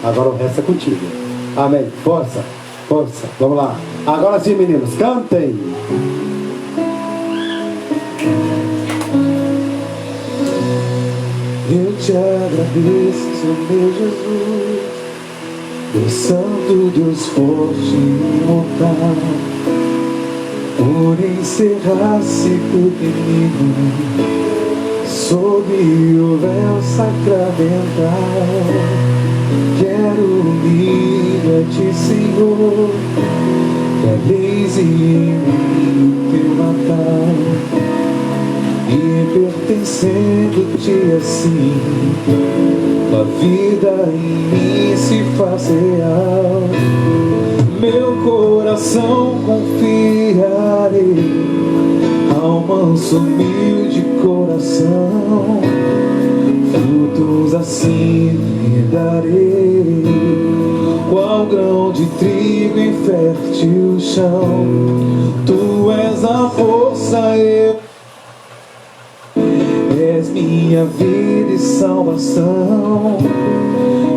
Agora o resto é contigo. Amém. Força, força. Vamos lá. Agora sim, meninos, cantem. Eu te agradeço, meu Jesus, Deus Santo, Deus forte e imortal, por encerrar ciclo inimigo sob o véu sacramental. Quero unir a ti, Senhor, realize em mim o teu Natal, e pertencendo-te assim, a vida em mim se faz real. Meu coração confiarei ao manso humilde coração, frutos assim lhe darei, qual grão de trigo em fértil chão. Tu és a força, és minha vida e salvação,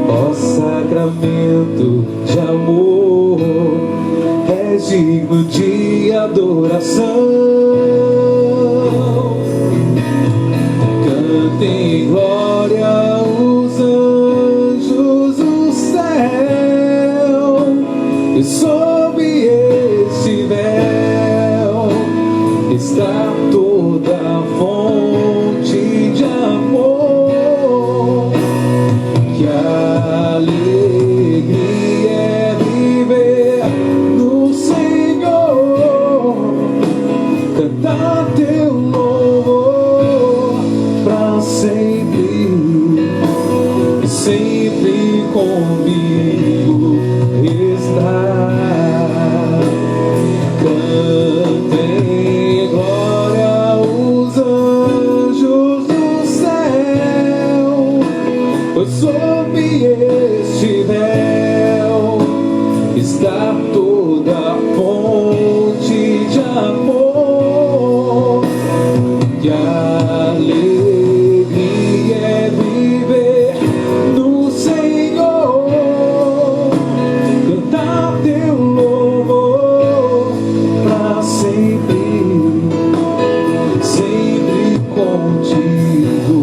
ó sacramento de amor, és digno de adoração. Cantem glória os anjos do céu, e sob este véu está toda a fonte de amor. Que alegria é viver no Senhor, cantar teu louvor pra sempre, sempre comigo está. Cantem glória os anjos do céu, pois sob este véu está toda a fonte de amor. Que alegria é viver no Senhor, cantar teu louvor pra sempre, sempre contigo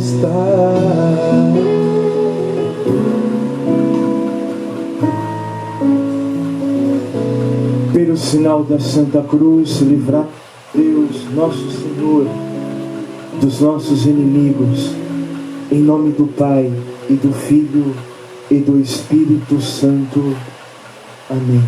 estar. Pelo sinal da Santa Cruz, livrar Deus, nosso Senhor, dos nossos inimigos, em nome do Pai, e do Filho, e do Espírito Santo. Amém.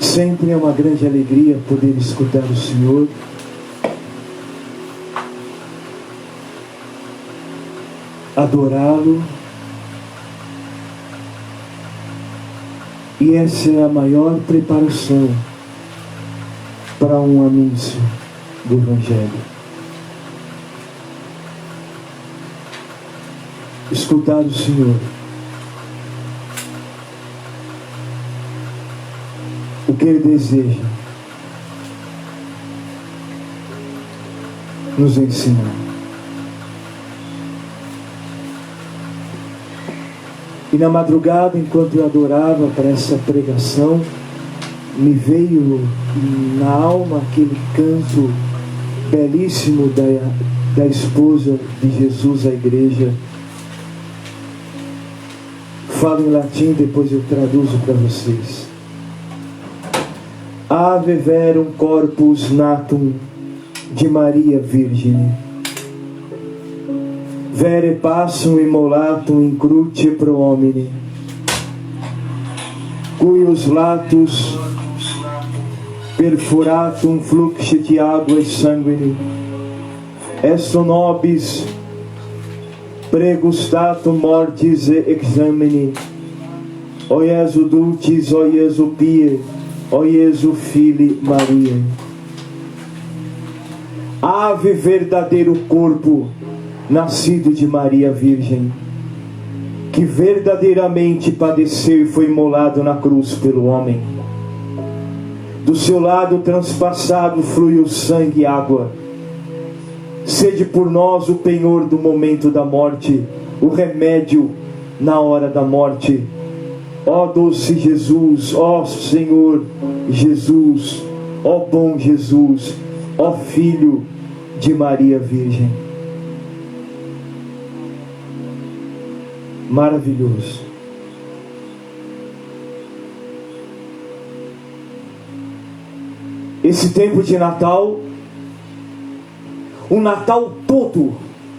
Sempre é uma grande alegria poder escutar o Senhor, adorá-lo, e essa é a maior preparação para um anúncio do Evangelho. Escutar o Senhor, o que Ele deseja nos ensinar. E na madrugada, enquanto eu adorava para essa pregação, me veio na alma aquele canto belíssimo da esposa de Jesus à igreja. Falo em latim, depois eu traduzo para vocês. Ave verum corpus natum de Maria Virgine, vere passum immolatum in cruce pro homine, cuius latus perfuratum fluxit aguae sanguine, est nobis pregustatum mortis e examine, o Iesu dulcis, o Iesu pie, o Iesu Filii Maria. Ave verdadeiro corpo nascido de Maria Virgem, que verdadeiramente padeceu e foi imolado na cruz pelo homem. Do seu lado transpassado fluiu sangue e água. Sede por nós o penhor do momento da morte, o remédio na hora da morte. Ó doce Jesus, ó Senhor Jesus, ó bom Jesus, ó Filho de Maria Virgem. Maravilhoso. Esse tempo de Natal, o Natal todo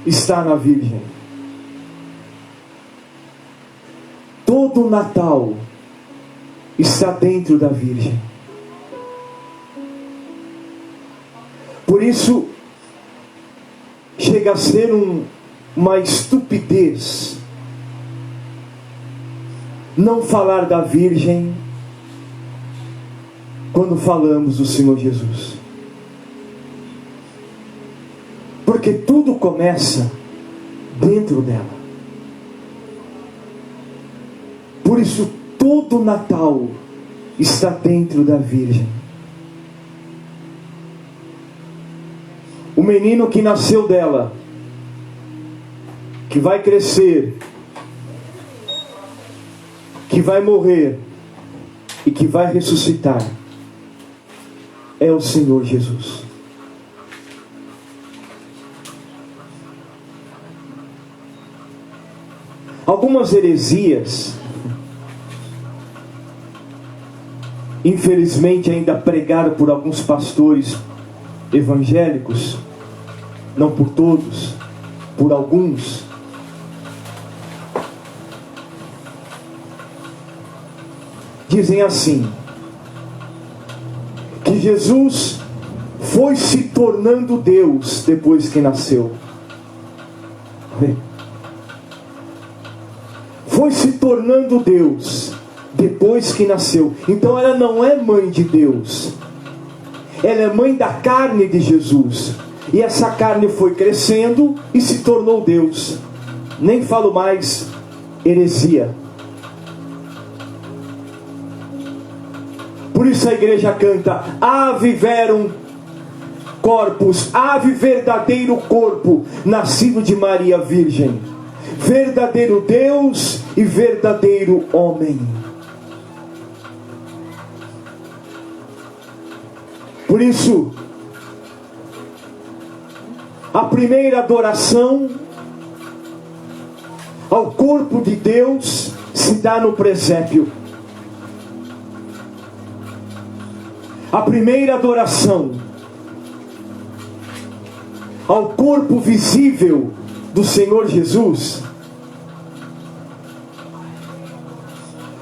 está na Virgem. Todo o Natal está dentro da Virgem. Por isso, chega a ser uma estupidez não falar da Virgem quando falamos do Senhor Jesus. Porque tudo começa dentro dela. Por isso, todo o Natal está dentro da Virgem. O menino que nasceu dela, que vai crescer, que vai morrer e que vai ressuscitar, é o Senhor Jesus. Algumas heresias, infelizmente ainda pregadas por alguns pastores evangélicos, não por todos, por alguns, dizem assim, que Jesus foi se tornando Deus depois que nasceu. Foi se tornando Deus depois que nasceu. Então ela não é mãe de Deus, ela é mãe da carne de Jesus. E essa carne foi crescendo e se tornou Deus. Nem falo mais heresia. Por isso a igreja canta: ave verum corpus, ave verdadeiro corpo, nascido de Maria Virgem, verdadeiro Deus e verdadeiro homem. Por isso, a primeira adoração ao corpo de Deus se dá no presépio. A primeira adoração ao corpo visível do Senhor Jesus,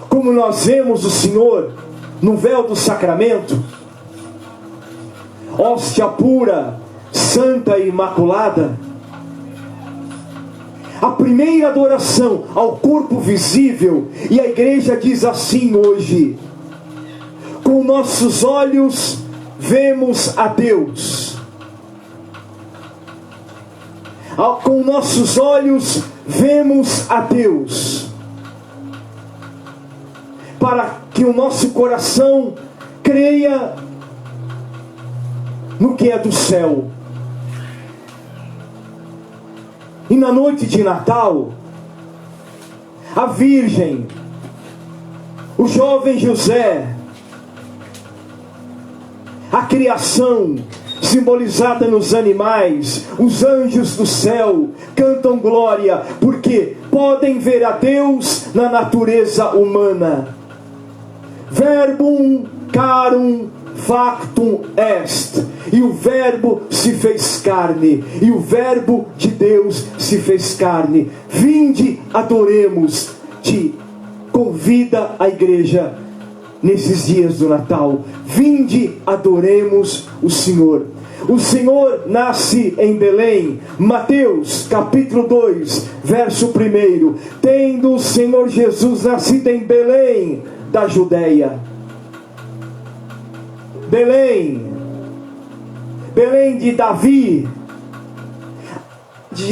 como nós vemos o Senhor no véu do sacramento, hóstia pura, santa e imaculada. A primeira adoração ao corpo visível, e a igreja diz assim hoje: com nossos olhos vemos a Deus. Com nossos olhos vemos a Deus. Para que o nosso coração creia no que é do céu. E na noite de Natal, a Virgem, o jovem José, a criação simbolizada nos animais, os anjos do céu cantam glória, porque podem ver a Deus na natureza humana. Verbum carum factum est, e o verbo se fez carne, e o verbo de Deus se fez carne. Vinde, adoremos. Te convida a igreja nesses dias do Natal. Vinde, adoremos o Senhor. O Senhor nasce em Belém. Mateus capítulo 2 verso 1. Tendo o Senhor Jesus nascido em Belém da Judeia. Belém de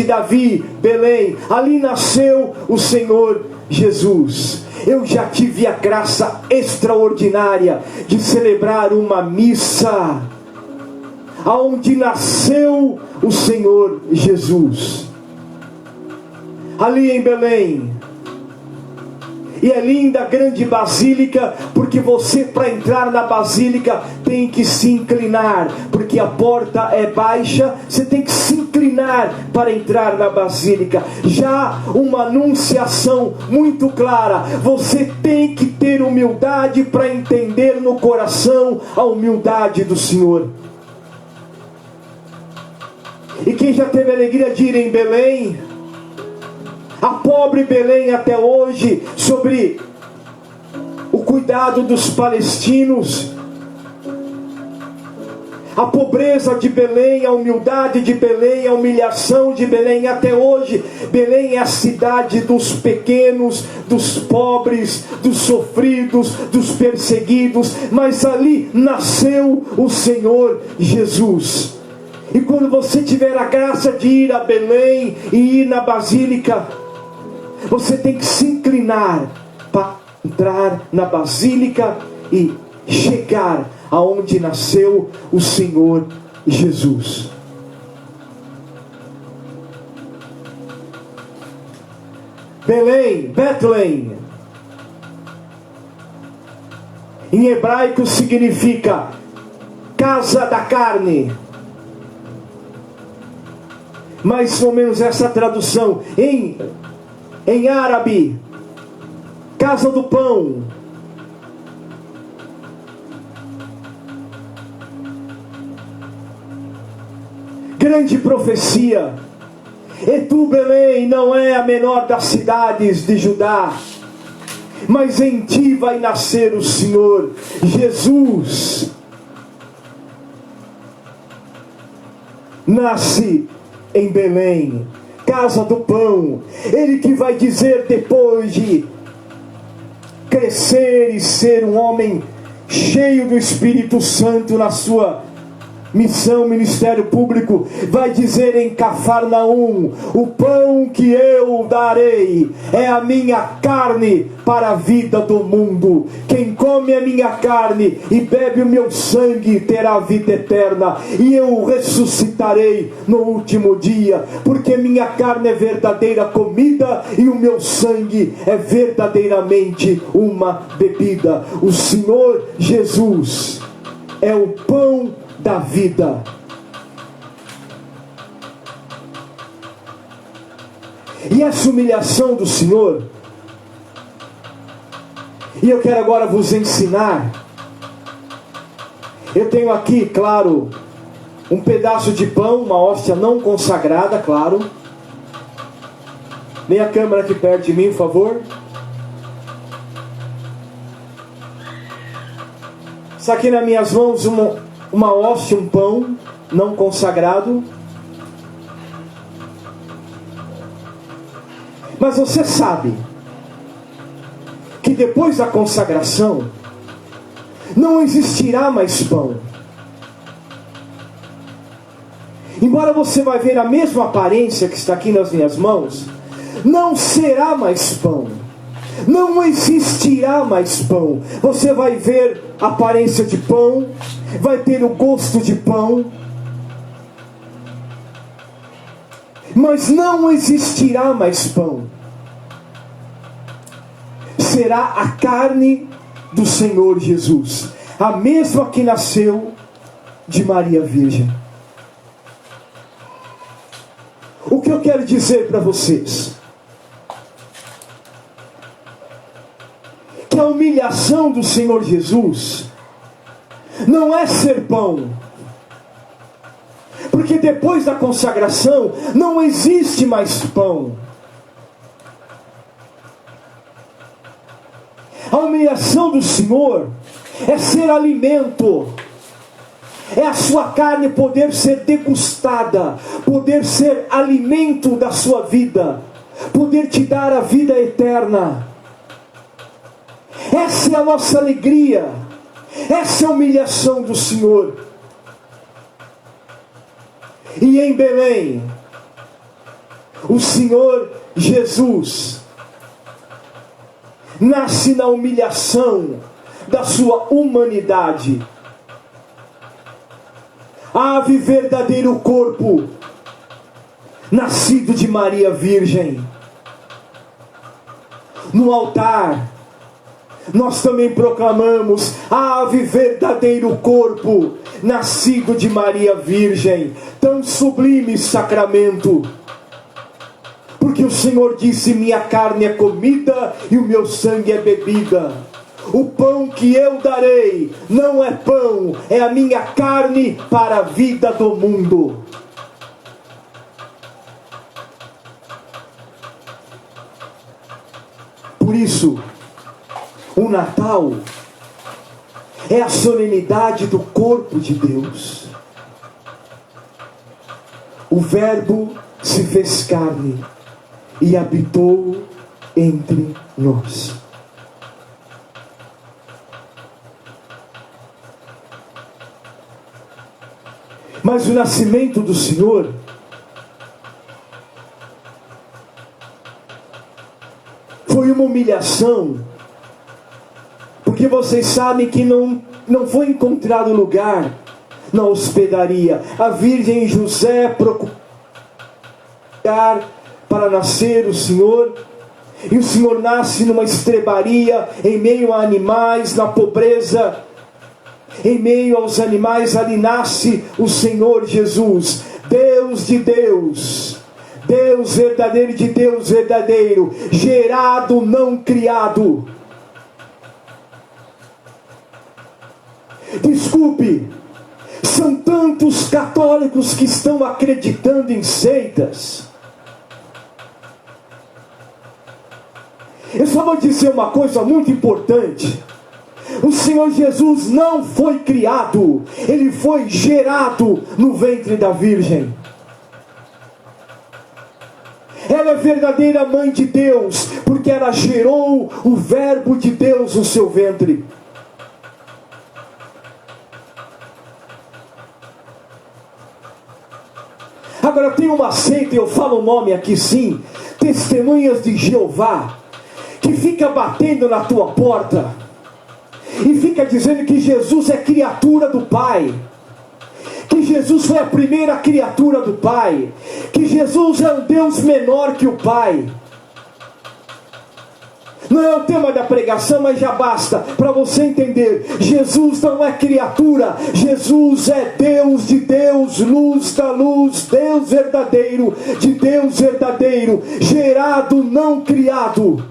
Davi, Belém, ali nasceu o Senhor Jesus. Eu já tive a graça extraordinária de celebrar uma missa aonde nasceu o Senhor Jesus, ali em Belém. E é linda a grande basílica, porque você, para entrar na basílica, tem que se inclinar, porque a porta é baixa, você tem que se inclinar para entrar na basílica. Já uma anunciação muito clara: você tem que ter humildade para entender no coração a humildade do Senhor. E quem já teve a alegria de ir em Belém, a pobre Belém até hoje, sobre o cuidado dos palestinos, a pobreza de Belém, a humildade de Belém, a humilhação de Belém, até hoje, Belém é a cidade dos pequenos, dos pobres, dos sofridos, dos perseguidos, mas ali nasceu o Senhor Jesus. E quando você tiver a graça de ir a Belém e ir na basílica, você tem que se inclinar para entrar na basílica e chegar aonde nasceu o Senhor Jesus. Belém, Bethlehem, em hebraico significa casa da carne. Mais ou menos essa tradução. Em árabe, casa do pão. Grande profecia. E tu, Belém, não é a menor das cidades de Judá, mas em ti vai nascer o Senhor Jesus. Nasce em Belém, casa do pão. Ele que vai dizer, depois de crescer e ser um homem cheio do Espírito Santo na sua missão, ministério público, vai dizer em Cafarnaum: o pão que eu darei é a minha carne para a vida do mundo. Quem come a minha carne e bebe o meu sangue terá a vida eterna, e eu o ressuscitarei no último dia, porque minha carne é verdadeira comida e o meu sangue é verdadeiramente uma bebida. O Senhor Jesus é o pão da vida. E essa humilhação do Senhor, e eu quero agora vos ensinar. Eu tenho aqui, claro, um pedaço de pão, uma hóstia não consagrada, claro. Vem a câmera aqui perto de mim, por favor. Está aqui nas minhas mãos uma hóstia, um pão não consagrado. Mas você sabe que depois da consagração não existirá mais pão. Embora você vai ver a mesma aparência que está aqui nas minhas mãos, não será mais pão. Não existirá mais pão. Você vai ver a aparência de pão, vai ter o gosto de pão, mas não existirá mais pão. Será a carne do Senhor Jesus, a mesma que nasceu de Maria Virgem. O que eu quero dizer para vocês? Que a humilhação do Senhor Jesus não é ser pão, porque depois da consagração não existe mais pão. A humilhação do Senhor é ser alimento, é a sua carne poder ser degustada, poder ser alimento da sua vida, poder te dar a vida eterna. Essa é a nossa alegria, essa é a humilhação do Senhor. E em Belém, o Senhor Jesus nasce na humilhação da sua humanidade. A ave verdadeiro corpo, nascido de Maria Virgem. No altar, nós também proclamamos a ave verdadeiro corpo, nascido de Maria Virgem. Tão sublime sacramento. Porque o Senhor disse: minha carne é comida e o meu sangue é bebida. O pão que eu darei não é pão, é a minha carne para a vida do mundo. Por isso, o Natal é a solenidade do corpo de Deus. O Verbo se fez carne e habitou entre nós. Mas o nascimento do Senhor foi uma humilhação, porque vocês sabem que não foi encontrado lugar na hospedaria. A Virgem José procurou para nascer o Senhor, e o Senhor nasce numa estrebaria, em meio a animais, na pobreza. Em meio aos animais, ali nasce o Senhor Jesus, Deus de Deus, Deus verdadeiro de Deus verdadeiro, gerado, não criado. Desculpe, são tantos católicos que estão acreditando em seitas. Eu só vou dizer uma coisa muito importante. O Senhor Jesus não foi criado, Ele foi gerado no ventre da Virgem. Ela é verdadeira mãe de Deus, porque ela gerou o Verbo de Deus no seu ventre. Agora tem uma seita, eu falo o nome aqui sim, Testemunhas de Jeová, que fica batendo na tua porta e fica dizendo que Jesus é criatura do Pai, que Jesus foi a primeira criatura do Pai, que Jesus é um Deus menor que o Pai. Não é o tema da pregação, mas já basta para você entender. Jesus não é criatura, Jesus é Deus de Deus, luz da luz, Deus verdadeiro de Deus verdadeiro, gerado, não criado.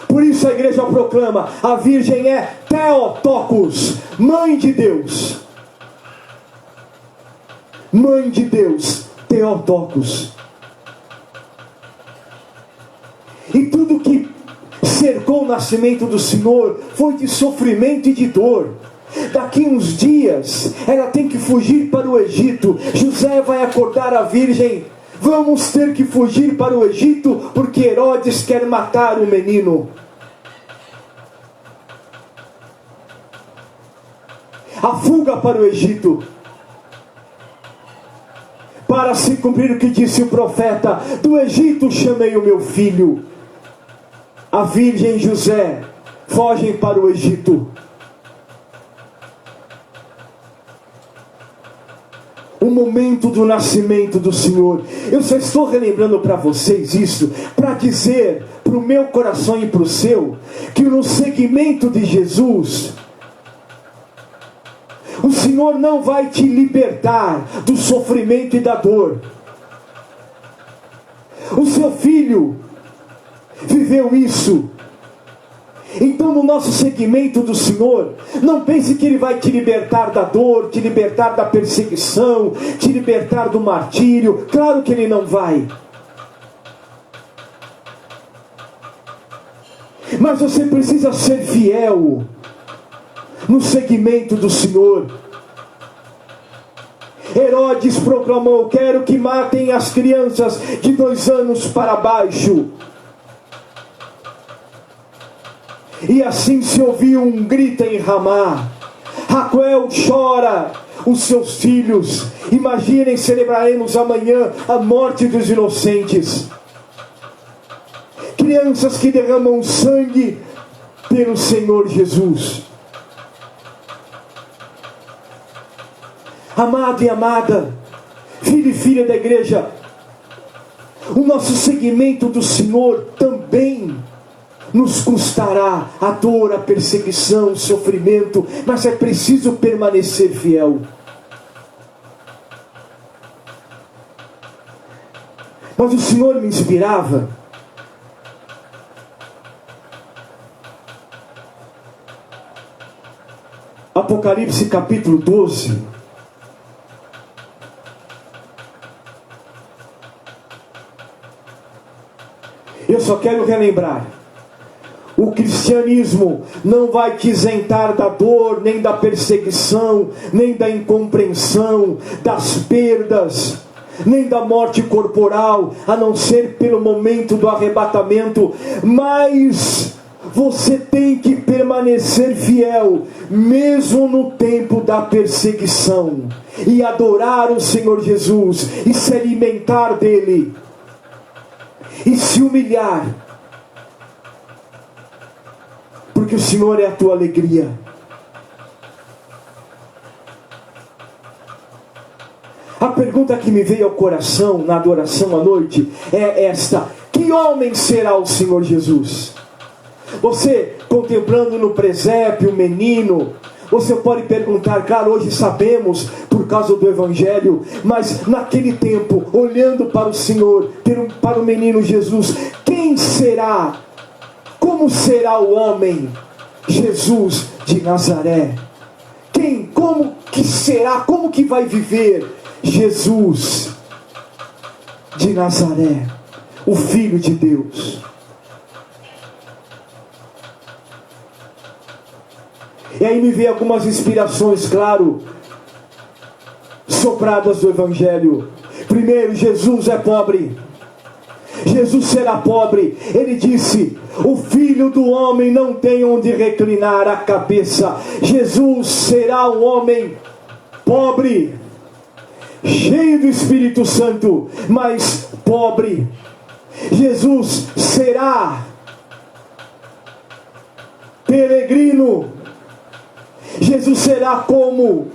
Por isso a igreja proclama: a Virgem é Theotokos, mãe de Deus. Mãe de Deus, Theotokos. E tudo que cercou o nascimento do Senhor foi de sofrimento e de dor. Daqui uns dias ela tem que fugir para o Egito. José vai acordar a Virgem: vamos ter que fugir para o Egito, porque Herodes quer matar o menino. A fuga para o Egito, para se cumprir o que disse o profeta: do Egito chamei o meu filho. A Virgem e José fogem para o Egito. O momento do nascimento do Senhor. Eu só estou relembrando para vocês isso, para dizer para o meu coração e para o seu, que no seguimento de Jesus, o Senhor não vai te libertar do sofrimento e da dor. O seu filho viveu isso. Então, no nosso seguimento do Senhor, não pense que Ele vai te libertar da dor, te libertar da perseguição, te libertar do martírio. Claro que Ele não vai. Mas você precisa ser fiel no seguimento do Senhor. Herodes proclamou: quero que matem as crianças de 2 anos para baixo. E assim se ouviu um grito em Ramá. Raquel chora, os seus filhos. Imaginem, celebraremos amanhã a morte dos inocentes. Crianças que derramam sangue pelo Senhor Jesus. Amado e amada, filho e filha da igreja, o nosso seguimento do Senhor também nos custará a dor, a perseguição, o sofrimento, mas é preciso permanecer fiel. Mas o Senhor me inspirava Apocalipse capítulo 12. Eu só quero relembrar: o cristianismo não vai te isentar da dor, nem da perseguição, nem da incompreensão, das perdas, nem da morte corporal, a não ser pelo momento do arrebatamento. Mas você tem que permanecer fiel, mesmo no tempo da perseguição, e adorar o Senhor Jesus, e se alimentar dele, e se humilhar, porque o Senhor é a tua alegria. A pergunta que me veio ao coração na adoração à noite é esta: que homem será o Senhor Jesus? Você, contemplando no presépio o menino, você pode perguntar, claro, hoje sabemos por causa do Evangelho, mas naquele tempo, olhando para o Senhor, para o menino Jesus, quem será? Como será o homem Jesus de Nazaré? Como que será? Como que vai viver Jesus de Nazaré, o Filho de Deus? E aí me veio algumas inspirações, claro, sopradas do Evangelho. Primeiro, Jesus é pobre. Jesus será pobre. Ele disse: o Filho do Homem não tem onde reclinar a cabeça. Jesus será um homem pobre, cheio do Espírito Santo, mas pobre. Jesus será peregrino. Jesus será como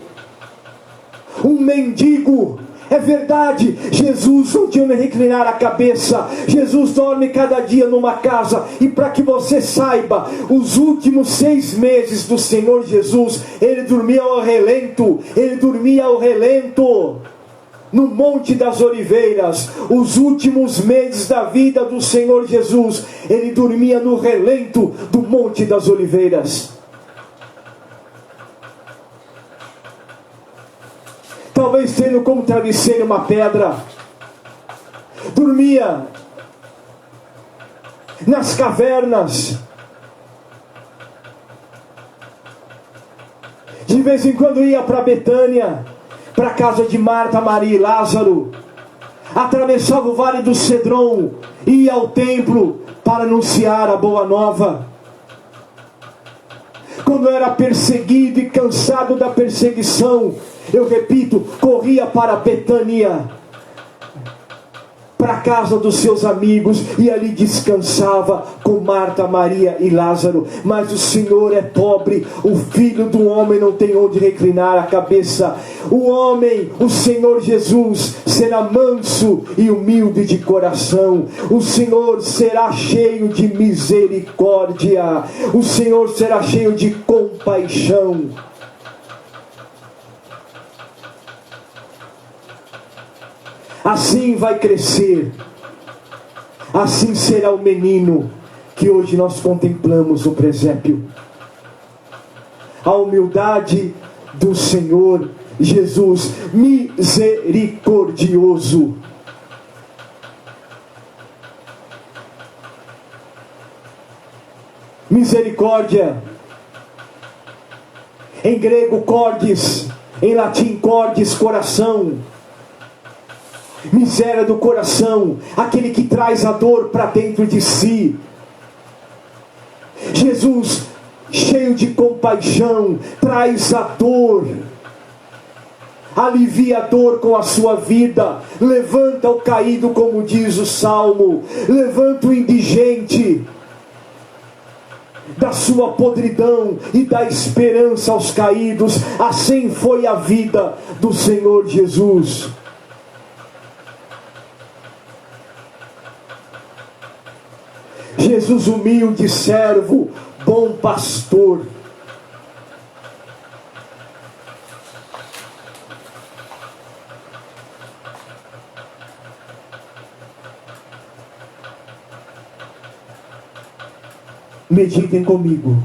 um mendigo. É verdade, Jesus não tinha onde reclinar a cabeça. Jesus dorme cada dia numa casa. E para que você saiba, os últimos 6 meses do Senhor Jesus, Ele dormia ao relento. Ele dormia ao relento no Monte das Oliveiras. Os últimos meses da vida do Senhor Jesus, Ele dormia no relento do Monte das Oliveiras. Talvez tendo como travesseiro uma pedra. Dormia nas cavernas. De vez em quando ia para Betânia, para a casa de Marta, Maria e Lázaro. Atravessava o vale do Cedron, ia ao templo para anunciar a boa nova. Quando era perseguido e cansado da perseguição, eu repito, corria para Betânia, para a casa dos seus amigos, e ali descansava com Marta, Maria e Lázaro. Mas o Senhor é pobre, o Filho do Homem não tem onde reclinar a cabeça. O homem, o Senhor Jesus, será manso e humilde de coração. O Senhor será cheio de misericórdia. O Senhor será cheio de compaixão. Assim vai crescer, assim será o menino que hoje nós contemplamos no presépio. A humildade do Senhor Jesus, misericordioso. Misericórdia, em grego cordes, em latim cordes, coração. Miséria do coração, aquele que traz a dor para dentro de si. Jesus, cheio de compaixão, traz a dor alivia a dor com a sua vida, levanta o caído, como diz o Salmo, levanta o indigente da sua podridão e dá esperança aos caídos. Assim foi a vida do Senhor Jesus. Jesus, humilde servo, bom pastor. Meditem comigo.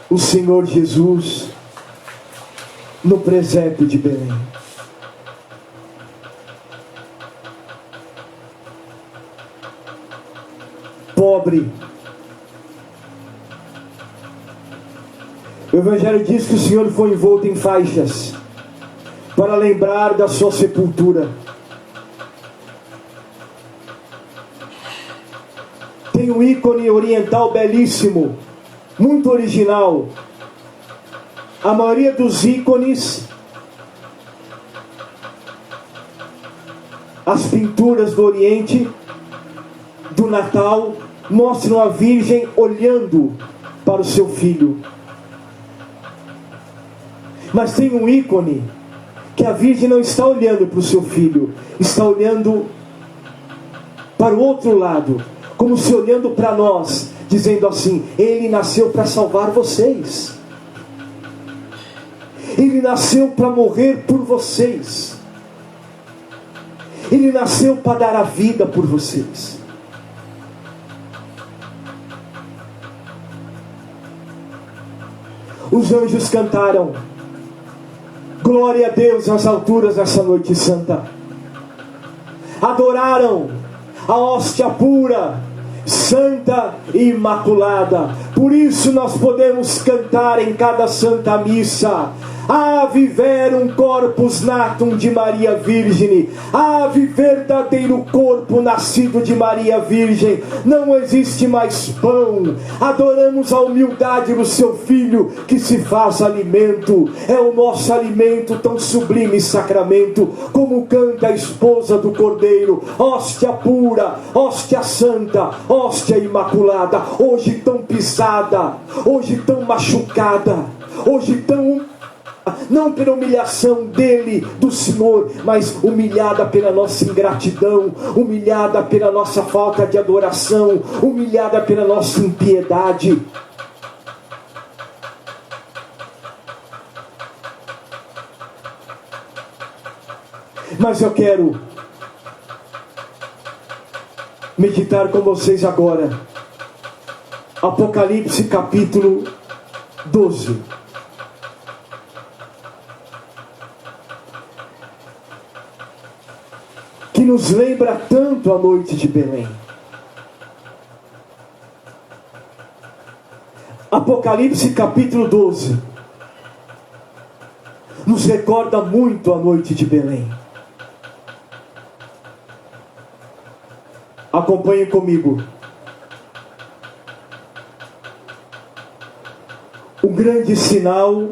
O Senhor Jesus no presépio de Belém. Pobre. O Evangelho diz que o Senhor foi envolto em faixas para lembrar da sua sepultura. Tem um ícone oriental belíssimo, muito original. A maioria dos ícones, as pinturas do Oriente, do Natal, mostram a Virgem olhando para o seu filho. Mas tem um ícone que a Virgem não está olhando para o seu filho, está olhando para o outro lado, como se olhando para nós, dizendo assim: Ele nasceu para salvar vocês. Ele nasceu para morrer por vocês. Ele nasceu para dar a vida por vocês. Os anjos cantaram glória a Deus nas alturas nessa noite santa. Adoraram a hóstia pura, santa e imaculada. Por isso nós podemos cantar em cada santa missa: Ave verum corpus natum de Maria Virgine. Ave verdadeiro corpo nascido de Maria Virgem. Não existe mais pão. Adoramos a humildade do seu Filho que se faz alimento. É o nosso alimento, tão sublime sacramento. Como canta a esposa do Cordeiro: hóstia pura, hóstia santa, hóstia imaculada. Hoje tão pisada, hoje tão machucada, hoje tão, não pela humilhação dele, do Senhor, mas humilhada pela nossa ingratidão, humilhada pela nossa falta de adoração, humilhada pela nossa impiedade. Mas eu quero meditar com vocês agora Apocalipse capítulo 12. Que nos lembra tanto a noite de Belém. Apocalipse capítulo 12 nos recorda muito a noite de Belém. Acompanhe comigo. Um grande sinal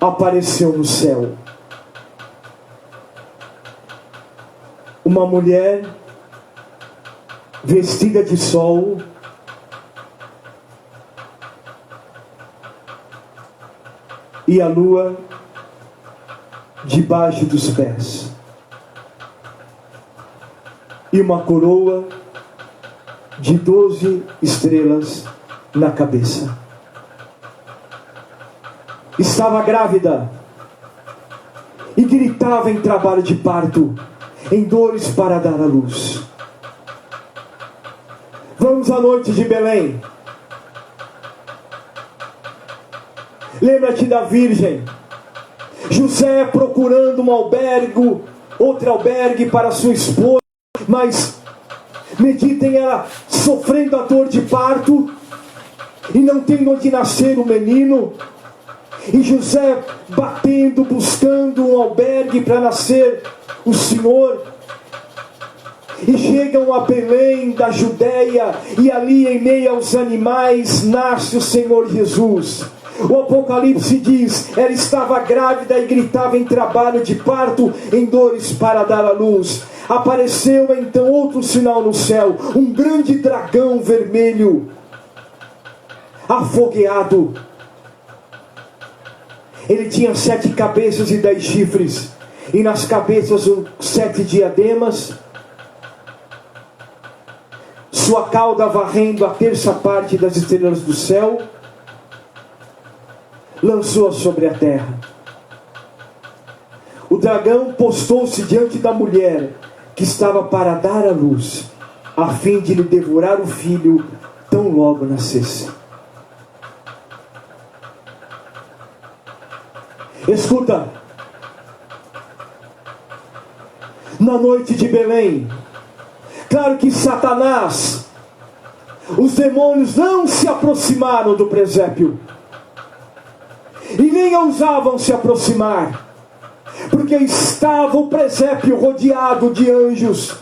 apareceu no céu. Uma mulher vestida de sol, e a lua debaixo dos pés, e uma coroa de 12 estrelas na cabeça. Estava grávida e gritava em trabalho de parto, em dores para dar à luz. Vamos à noite de Belém. Lembra-te da Virgem. José procurando um albergue, outro albergue para sua esposa, mas meditem ela sofrendo a dor de parto e não tendo onde nascer o menino. E José batendo, buscando um albergue para nascer o Senhor. E chegam a Belém da Judéia, e ali em meio aos animais nasce o Senhor Jesus. O Apocalipse diz: ela estava grávida e gritava em trabalho de parto, em dores para dar à luz. Apareceu então outro sinal no céu, um grande dragão vermelho, afogueado. Ele tinha 7 cabeças e 10 chifres, e nas cabeças 7 diademas. Sua cauda varrendo a terça parte das estrelas do céu, lançou-a sobre a terra. O dragão postou-se diante da mulher que estava para dar à luz, a fim de lhe devorar o filho tão logo nascesse. Escuta, na noite de Belém, claro que Satanás, os demônios não se aproximaram do presépio, e nem ousavam se aproximar, porque estava o presépio rodeado de anjos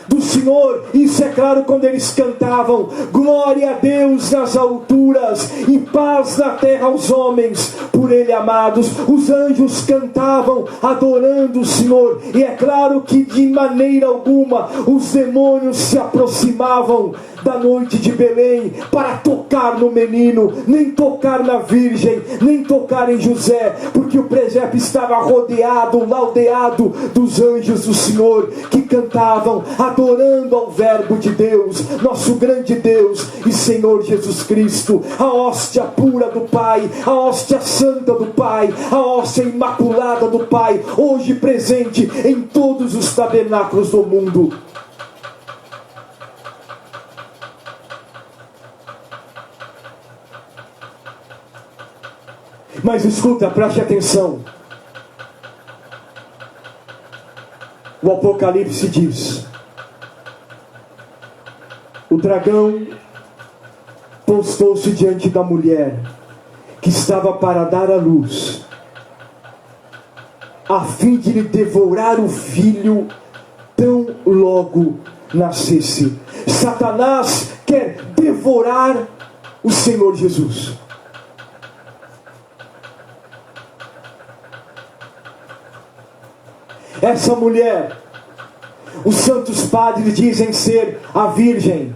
do Senhor. Isso é claro quando eles cantavam: glória a Deus nas alturas e paz na terra aos homens por Ele amados. Os anjos cantavam adorando o Senhor, e é claro que de maneira alguma os demônios se aproximavam da noite de Belém para tocar no menino, nem tocar na virgem, nem tocar em José, porque o presépio estava rodeado, laudeado dos anjos do Senhor, que cantavam adorando ao verbo de Deus, nosso grande Deus e Senhor Jesus Cristo, a hóstia pura do Pai, a hóstia santa do Pai, a hóstia imaculada do Pai, hoje presente em todos os tabernáculos do mundo. Mas escuta, preste atenção. O Apocalipse diz: o dragão postou-se diante da mulher que estava para dar à luz, a fim de lhe devorar o filho tão logo nascesse. Satanás quer devorar o Senhor Jesus. Essa mulher, os santos padres dizem ser a Virgem,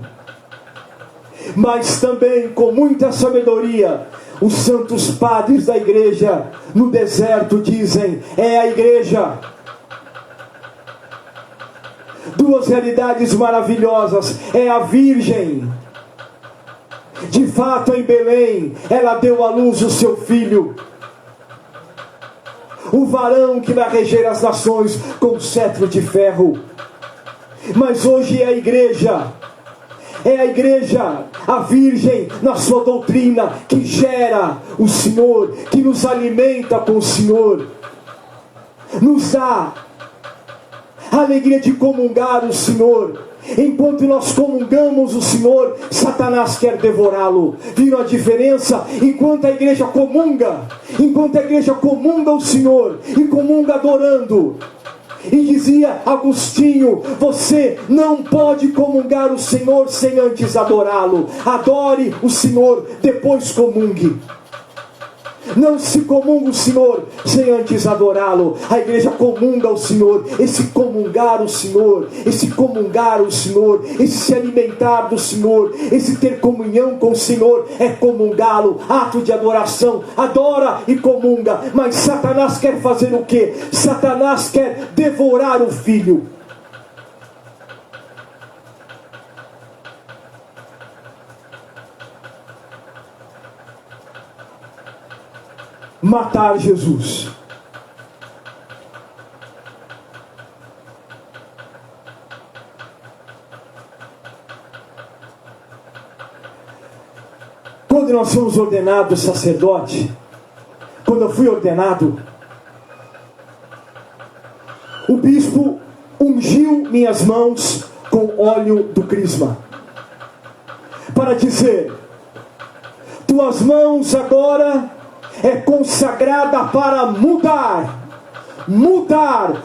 mas também com muita sabedoria, os santos padres da igreja no deserto dizem: é a igreja. Duas realidades maravilhosas: é a Virgem. De fato, em Belém, ela deu à luz o seu filho, o varão que vai reger as nações com cetro de ferro. Mas hoje é a igreja, a Virgem, na sua doutrina, que gera o Senhor, que nos alimenta com o Senhor, nos dá a alegria de comungar o Senhor. Enquanto nós comungamos o Senhor, Satanás quer devorá-lo. Viram a diferença? Enquanto a igreja comunga o Senhor e comunga adorando. E dizia Agostinho: você não pode comungar o Senhor sem antes adorá-lo. Adore o Senhor, depois comungue. Não se comunga o Senhor sem antes adorá-lo. A igreja comunga o Senhor. Esse comungar o Senhor, esse se alimentar do Senhor, esse ter comunhão com o Senhor, é comungá-lo, ato de adoração. Adora e comunga. Mas Satanás quer fazer o quê? Satanás quer devorar o filho. Matar Jesus. Quando nós fomos ordenados sacerdote, quando eu fui ordenado, o bispo ungiu minhas mãos com óleo do crisma, para dizer: tuas mãos agora é consagrada para mudar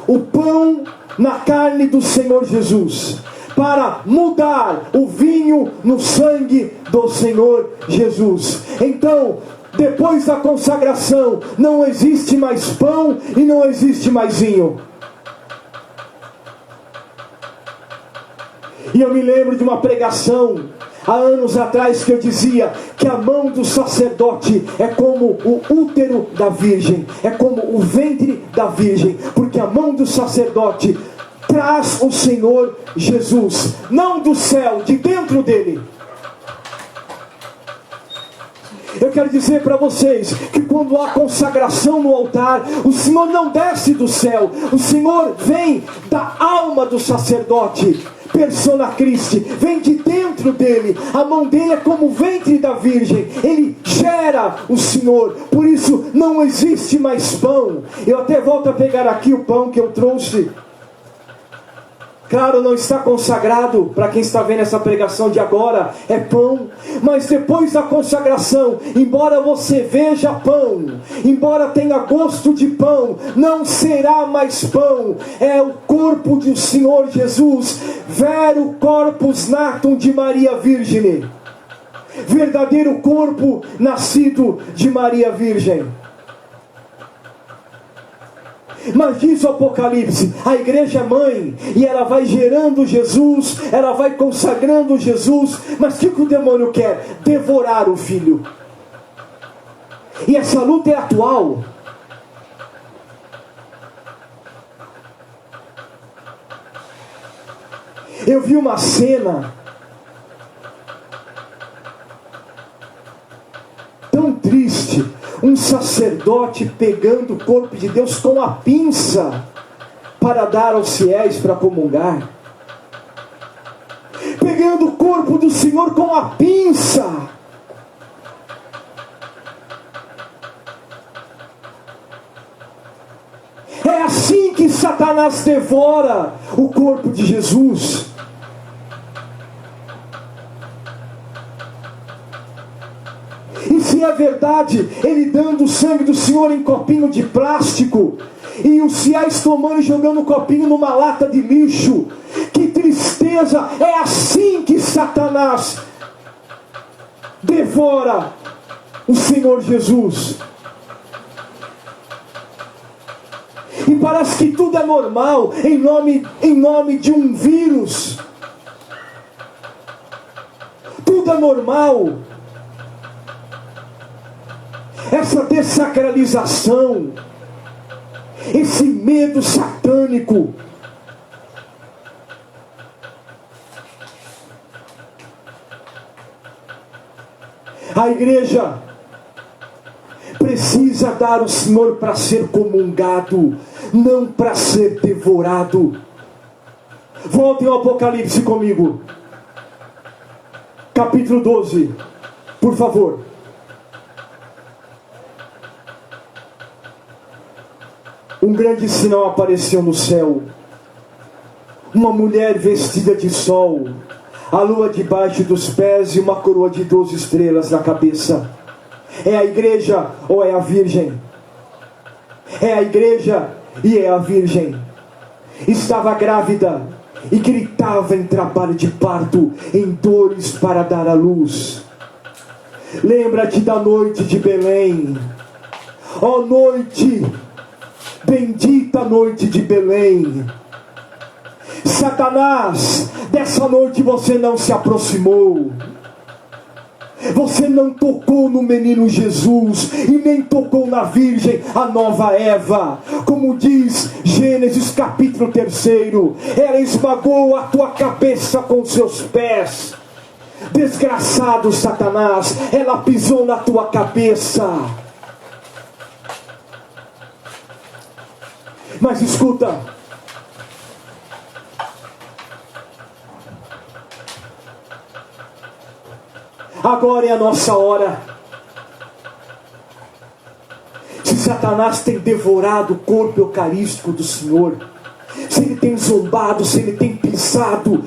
o pão na carne do Senhor Jesus, para mudar o vinho no sangue do Senhor Jesus. Então Depois da consagração, não existe mais pão e não existe mais vinho. E eu me lembro de uma pregação há anos atrás que eu dizia que a mão do sacerdote é como o útero da virgem, é como o ventre da virgem, porque a mão do sacerdote traz o Senhor Jesus, não do céu, de dentro dele. Eu quero dizer para vocês que quando há consagração no altar, o Senhor não desce do céu, o Senhor vem da alma do sacerdote, persona Christi, vem de dentro dele. A mão dele é como o ventre da virgem, ele gera o Senhor. Por isso não existe mais pão. Eu até volto a pegar aqui o pão que eu trouxe. Claro, não está consagrado, para quem está vendo essa pregação de agora, é pão. Mas depois da consagração, embora você veja pão, embora tenha gosto de pão, não será mais pão. É o corpo do Senhor Jesus, vero corpus natum de Maria Virgine, verdadeiro corpo nascido de Maria Virgem. Mas diz o Apocalipse, a igreja é mãe, e ela vai gerando Jesus, ela vai consagrando Jesus. Mas o que o demônio quer? Devorar o filho. E essa luta é atual. Eu vi uma cena tão triste, um sacerdote pegando o corpo de Deus com a pinça para dar aos fiéis para comungar, pegando o corpo do Senhor com a pinça. É assim que Satanás devora o corpo de Jesus. E se é verdade, ele dando o sangue do Senhor em copinho de plástico, e os fiéis tomando e jogando o copinho numa lata de lixo, que tristeza! É assim que Satanás devora o Senhor Jesus. E parece que tudo é normal, em nome de um vírus. Tudo é normal. Essa dessacralização, esse medo satânico. A igreja precisa dar o Senhor para ser comungado, não para ser devorado. Voltem ao Apocalipse comigo, capítulo 12, por favor. Um grande sinal apareceu no céu. Uma mulher vestida de sol, a lua debaixo dos pés e uma coroa de 12 estrelas na cabeça. É a igreja ou é a virgem? É a igreja e é a virgem. Estava grávida e gritava em trabalho de parto, em dores para dar à luz. Lembra-te da noite de Belém. Ó noite, bendita noite de Belém. Satanás, dessa noite você não se aproximou. Você não tocou no menino Jesus e nem tocou na virgem, a nova Eva. Como diz Gênesis capítulo 3, ela esmagou a tua cabeça com seus pés. Desgraçado Satanás, ela pisou na tua cabeça. Mas escuta, agora é a nossa hora. Se Satanás tem devorado o corpo eucarístico do Senhor, se ele tem zombado, se ele tem pisado,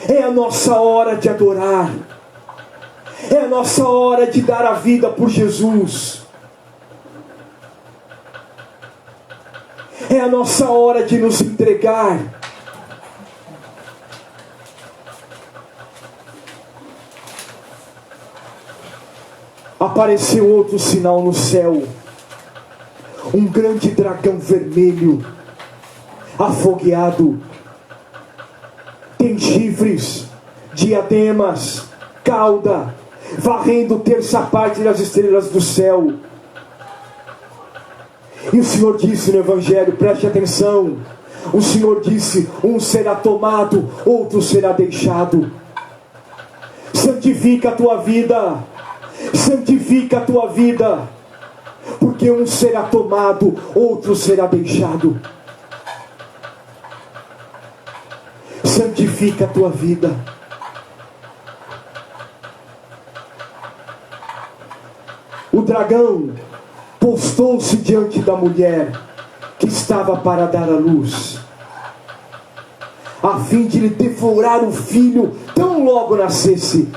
é a nossa hora de adorar. É a nossa hora de dar a vida por Jesus. É a nossa hora de nos entregar. apareceu outro sinal no céu. Um grande dragão vermelho, afogueado, tem chifres, diademas, cauda, varrendo terça parte das estrelas do céu. E o Senhor disse no Evangelho, preste atenção, o Senhor disse: um será tomado, outro será deixado. Santifica a tua vida, santifica a tua vida, porque um será tomado, outro será deixado. Santifica a tua vida. O dragão postou-se diante da mulher que estava para dar à luz, a fim de lhe devorar o filho tão logo nascesse.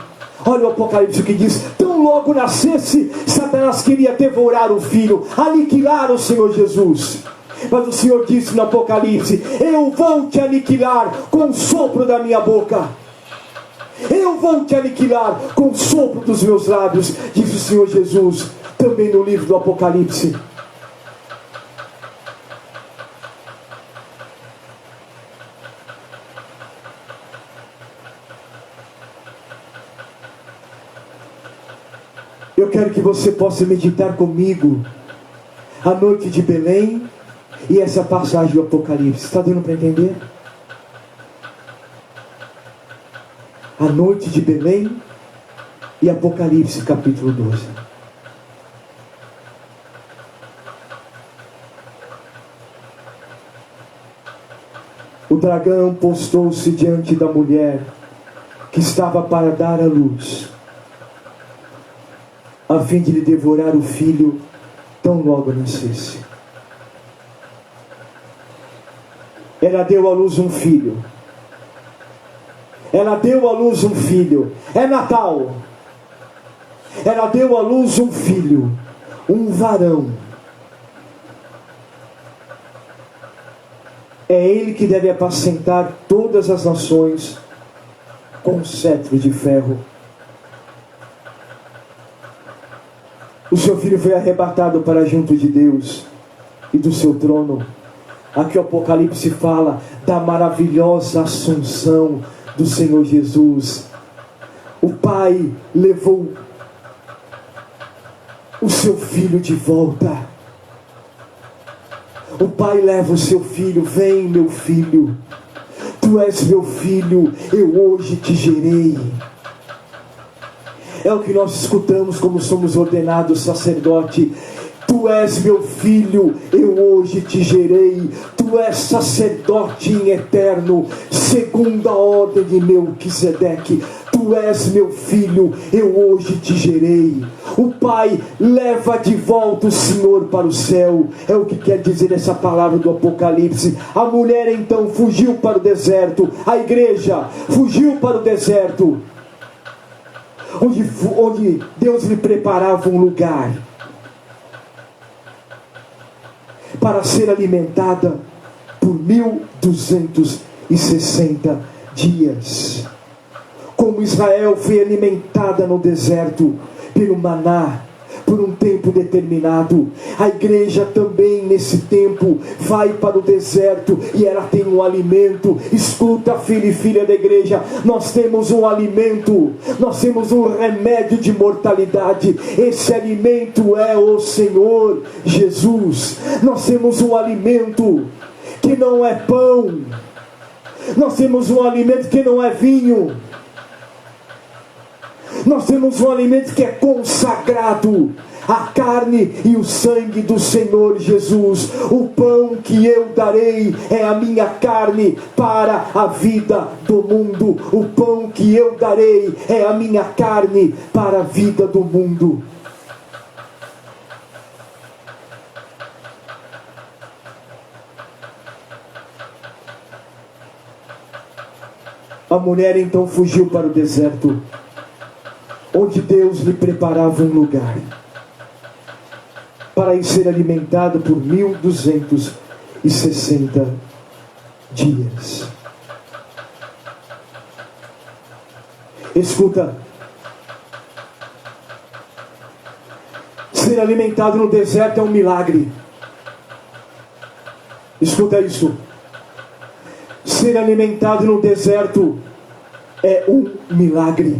Olha o Apocalipse que diz: tão logo nascesse, Satanás queria devorar o filho, aniquilar o Senhor Jesus. Mas o Senhor disse no Apocalipse: eu vou te aniquilar com o sopro da minha boca. Eu vou te aniquilar com o sopro dos meus lábios, disse o Senhor Jesus, também no livro do Apocalipse. Eu quero que você possa meditar comigo a noite de Belém e essa passagem do Apocalipse. Está dando para entender? A noite de Belém e Apocalipse capítulo 12. O dragão postou-se diante da mulher que estava para dar à luz, a fim de lhe devorar o filho tão logo nascesse. Ela deu à luz um filho. Ela deu à luz um filho. É Natal. Ela deu à luz um filho, um varão. É ele que deve apacentar todas as nações com um cetro de ferro. O seu filho foi arrebatado para junto de Deus e do seu trono. Aqui o Apocalipse fala da maravilhosa assunção do Senhor Jesus. O Pai levou o seu filho de volta. O Pai leva o seu filho: vem, meu filho, tu és meu filho, eu hoje te gerei. É o que nós escutamos como somos ordenados sacerdote. Tu és meu filho, eu hoje te gerei. Tu és sacerdote em eterno, segundo a ordem de Melquisedeque. Tu és meu filho, eu hoje te gerei. O Pai leva de volta o Senhor para o céu. É o que quer dizer essa palavra do Apocalipse. A mulher então fugiu para o deserto. A igreja fugiu para o deserto, onde Deus lhe preparava um lugar para ser alimentada por 1260 dias. Como Israel foi alimentada no deserto pelo maná por um tempo determinado, a igreja também nesse tempo vai para o deserto e ela tem um alimento. Escuta, filho e filha da igreja, nós temos um alimento, nós temos um remédio de mortalidade. Esse alimento é o Senhor Jesus. Nós temos um alimento que não é pão, nós temos um alimento que não é vinho, nós temos um alimento que é consagrado, a carne e o sangue do Senhor Jesus. O pão que eu darei é a minha carne para a vida do mundo. O pão que eu darei é a minha carne para a vida do mundo. A mulher então fugiu para o deserto, onde Deus lhe preparava um lugar para ir ser alimentada por 1260 dias. Ser alimentado no deserto é um milagre. Escuta isso. Ser alimentado no deserto é um milagre.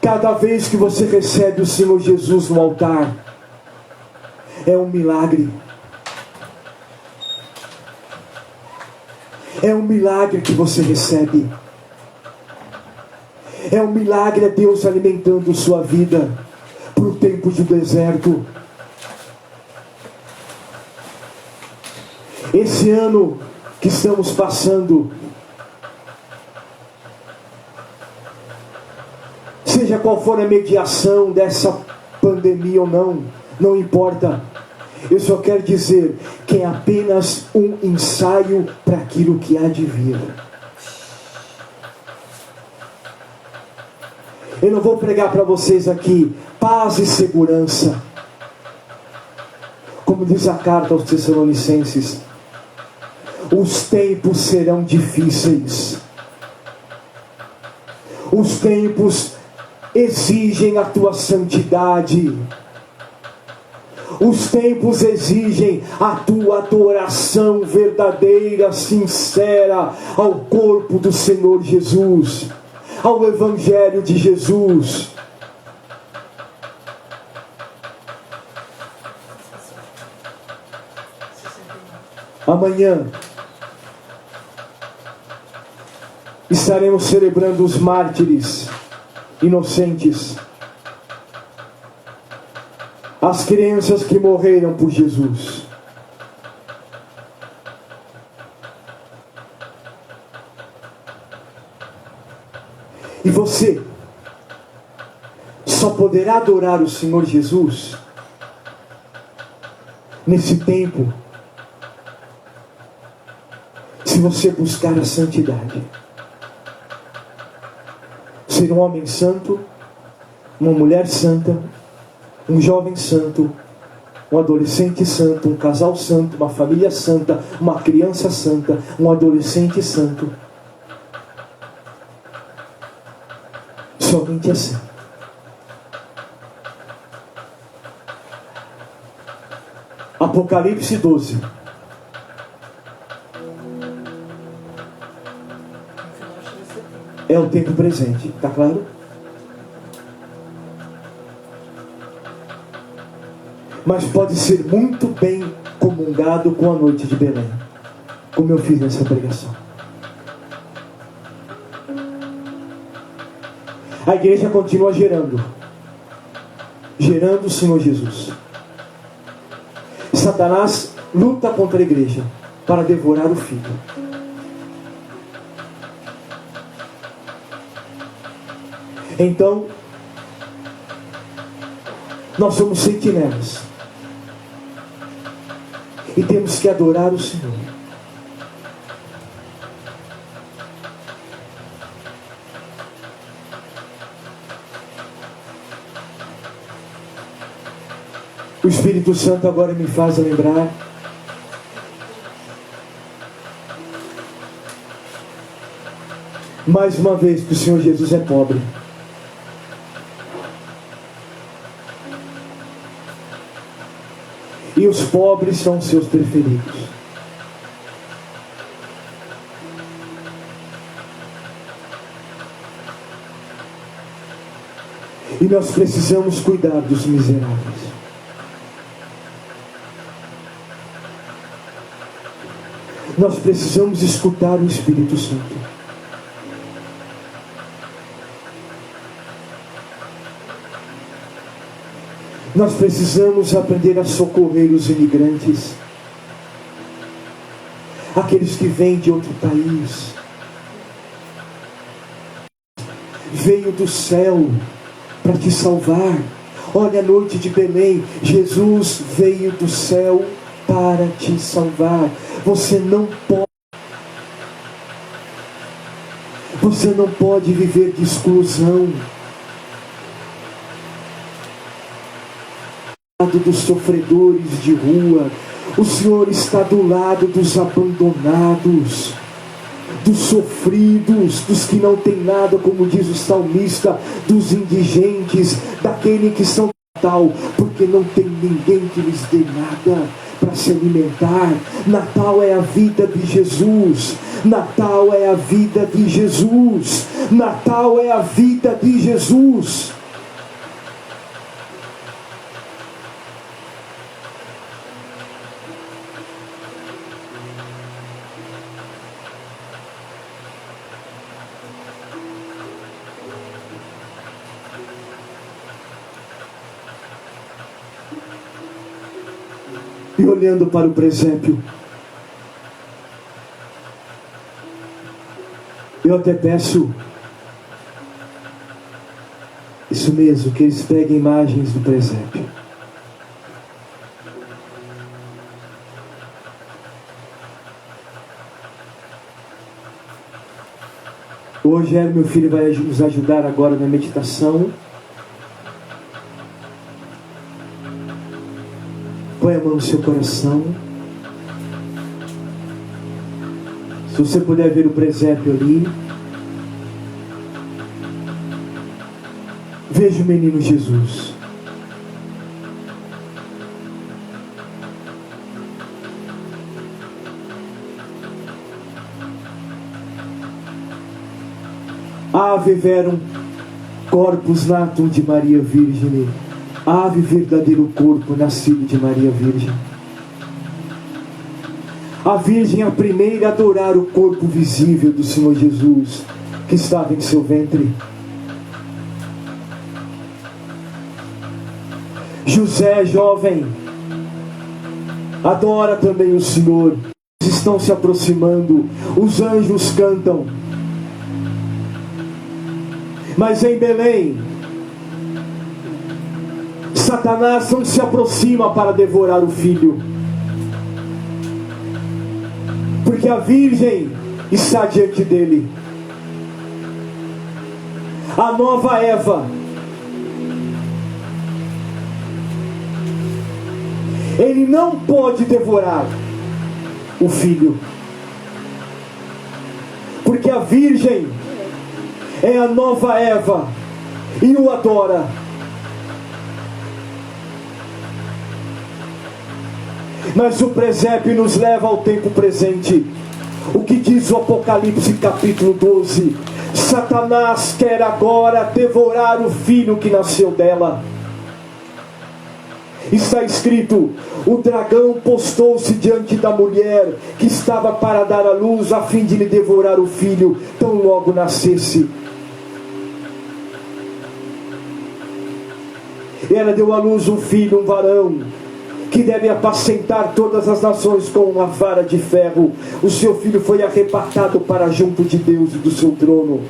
Cada vez que você recebe o Senhor Jesus no altar, é um milagre. É um milagre que você recebe. É um milagre a Deus alimentando sua vida para o tempo de deserto. Esse ano que estamos passando, seja qual for a mediação dessa pandemia ou não, não importa. Eu só quero dizer que é apenas um ensaio para aquilo que há de vir. Eu não vou pregar para vocês aqui paz e segurança, como diz a carta aos Tessalonicenses. Os tempos serão difíceis. Os tempos exigem a tua santidade. Os tempos exigem a tua adoração verdadeira, sincera ao corpo do Senhor Jesus, ao Evangelho de Jesus. Amanhã estaremos celebrando os mártires inocentes, as crianças que morreram por Jesus. E você só poderá adorar o Senhor Jesus nesse tempo se você buscar a santidade. Ser um homem santo, uma mulher santa, um jovem santo, um adolescente santo, um casal santo, uma família santa, uma criança santa, um adolescente santo. Somente assim. Apocalipse 12. É o tempo presente, está claro? Mas pode ser muito bem comungado com a noite de Belém, como eu fiz nessa pregação. A igreja continua gerando o Senhor Jesus. Satanás luta contra a igreja para devorar o filho. Então, nós somos sentinelas e temos que adorar o Senhor. O Espírito Santo agora me faz lembrar mais uma vez que o Senhor Jesus é pobre. E os pobres são seus preferidos. E nós precisamos cuidar dos miseráveis. Nós precisamos escutar o Espírito Santo. Nós precisamos aprender a socorrer os imigrantes, aqueles que vêm de outro país. Veio do céu para te salvar. Olha a noite de Belém, Jesus veio do céu para te salvar. Você não pode viver de exclusão. Dos sofredores de rua, o Senhor está do lado dos abandonados, dos sofridos, dos que não têm nada, como diz o salmista, dos indigentes, daqueles que são Natal, porque não tem ninguém que lhes dê nada para se alimentar. Natal é a vida de Jesus. Natal é a vida de Jesus. Natal é a vida de Jesus. E olhando para o presépio, eu até peço, isso mesmo, que eles peguem imagens do presépio. O Rogério, meu filho, vai nos ajudar agora na meditação. Põe a mão no seu coração. Se você puder ver o presépio ali, veja o menino Jesus. Ave verum corpus natum de Maria Virgine. Ave verdadeiro corpo nascido de Maria Virgem. A Virgem a primeira a adorar o corpo visível do Senhor Jesus, que estava em seu ventre. José, jovem, adora também o Senhor. Eles estão se aproximando, os anjos cantam. Mas em Belém, Satanás não se aproxima para devorar o filho, porque a Virgem está diante dele. A nova Eva, ele não pode devorar o filho, porque a Virgem é a nova Eva e o adora. Mas o presépio nos leva ao tempo presente. O que diz o Apocalipse capítulo 12? Satanás quer agora devorar o filho que nasceu dela. Está escrito: o dragão postou-se diante da mulher que estava para dar à luz, a fim de lhe devorar o filho, tão logo nascesse. Ela deu à luz um filho, um varão, que deve apacentar todas as nações com uma vara de ferro. O seu filho foi arrebatado para junto de Deus e do seu trono.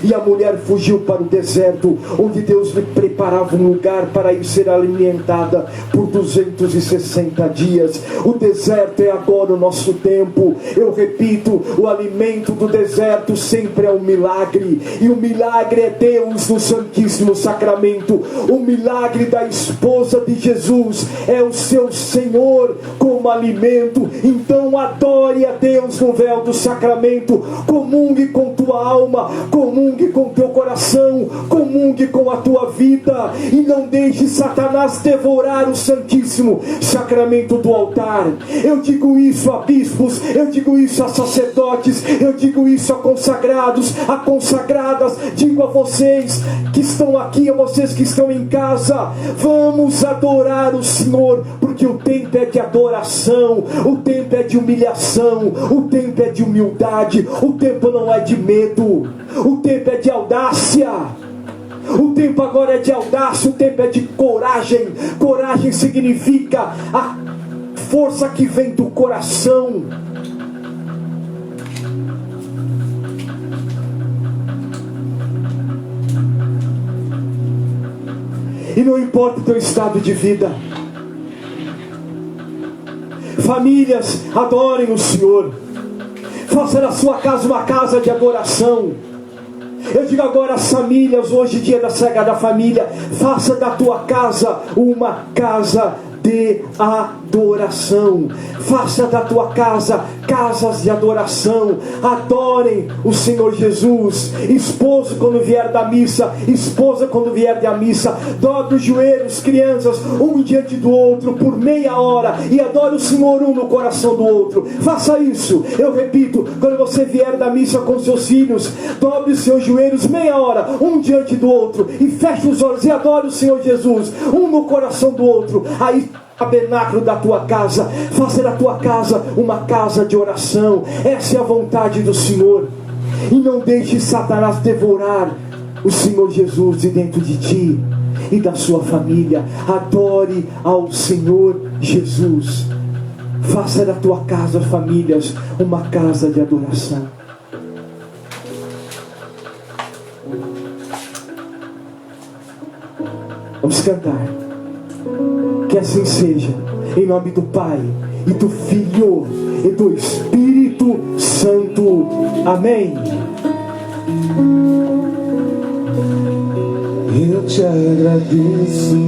E a mulher fugiu para o deserto, onde Deus lhe preparava um lugar para ir ser alimentada por 260 dias. O deserto é agora o nosso tempo. Eu repito, o alimento do deserto sempre é um milagre. E o milagre é Deus no Santíssimo Sacramento. O milagre da esposa de Jesus é o seu Senhor como alimento. Então adore a Deus no véu do sacramento. Comungue com tua alma, comungue com teu coração, comungue com a tua vida, e não deixe Satanás devorar o Santíssimo Sacramento do altar. Eu digo isso a bispos, eu digo isso a sacerdotes, eu digo isso a consagrados, a consagradas, digo a vocês que estão aqui, a vocês que estão em casa: vamos adorar o Senhor, porque o tempo é de adoração, o tempo é de humilhação, o tempo é de humildade, o tempo não é de medo, o tempo é de audácia. O tempo agora é de audácia, o tempo é de coragem. Coragem significa a força que vem do coração. E não importa o teu estado de vida. Famílias, adorem o Senhor. Faça na sua casa uma casa de adoração. Eu digo agora às famílias, hoje dia da Sagrada Família: faça da tua casa uma casa de adoração. adoração. Faça da tua casa casas de adoração. Adorem o Senhor Jesus. Esposo quando vier da missa, esposa quando vier da missa, dobre os joelhos, crianças, um diante do outro por meia hora e adore o Senhor um no coração do outro. Faça isso. Eu repito, quando você vier da missa com seus filhos, dobre os seus joelhos meia hora, um diante do outro, e feche os olhos e adore o Senhor Jesus, um no coração do outro. Aí tabernáculo da tua casa, faça da tua casa uma casa de oração. Essa é a vontade do Senhor. E não deixe Satanás devorar o Senhor Jesus de dentro de ti e da sua família. Adore ao Senhor Jesus. Faça da tua casa, famílias, uma casa de adoração. Vamos cantar. Que assim seja, em nome do Pai, e do Filho, e do Espírito Santo. Amém. Eu te agradeço.